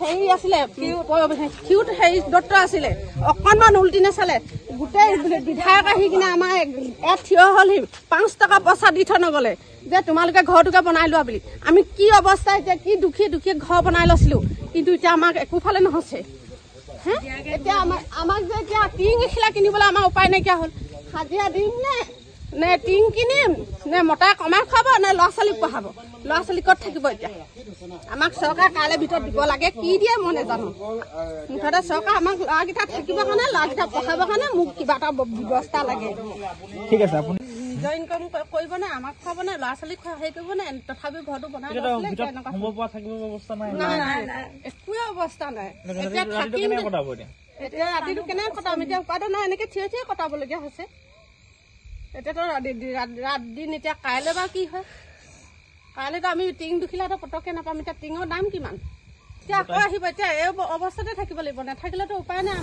হেৰি আছিলে কিউট হেৰি দত্ত আছিলে অকণমান উল্টি নাচালে গোটেই বিধায়ক আহি কিনে আমাৰ ইয়াত থিয় হলহি 5 টকা পইচা দি থৈ নগলে যে তোমালোকে ঘৰটোকে বনাই লোৱা বুলি আমি কি অৱস্থা এতিয়া কি দুখী ঘৰ বনাই লৈছিলো কিন্তু এতিয়া আমাক একোফালে নহৈছে এতিয়া আমাক যে এতিয়া টিং এখিলা কিনিবলৈ আমাৰ উপায় নাইকিয়া হ'ল হাজিৰা দিম নে টিং কিনিম নে মতা কমাই খুৱাব নে ল'ৰা ছোৱালীক পঢ়াব ল'ৰা ছোৱালী ক'ত থাকিব এতিয়া আমাক চৰকাৰে কাইলৈ ভিতৰত দিব লাগে কি দিয়ে মই নাজানো মুঠতে চৰকাৰ আমাক ল'ৰাকেইটা থাকিবৰ কাৰণে ল'ৰাকেইটা পঢ়াবৰ কাৰণে মোক কিবা এটা ব্যৱস্থা লাগে ঠিক আছে আপুনি নিজৰ ইনকাম কৰিব নে আমাক খুৱাব নে ল'ৰা ছোৱালীক হেৰি কৰিব নে তথাপিও ঘৰটো বনাই একোৱে অৱস্থা নাই এতিয়া ৰাতিটো কেনেকে কটাম এতিয়া উপায়টো নাই এনেকে থিয় থিয় কটাবলগীয়া হৈছে এতিয়াতো ৰাত দিন এতিয়া কাইলৈ বা কি হয় কাইলৈতো আমি টিং দুখিলাটো পটককে নাপাম এতিয়া টিঙৰ দাম কিমান এতিয়া আকৌ আহিব এতিয়া এই অৱস্থাতে থাকিব লাগিব নাথাকিলেতো উপায় নাই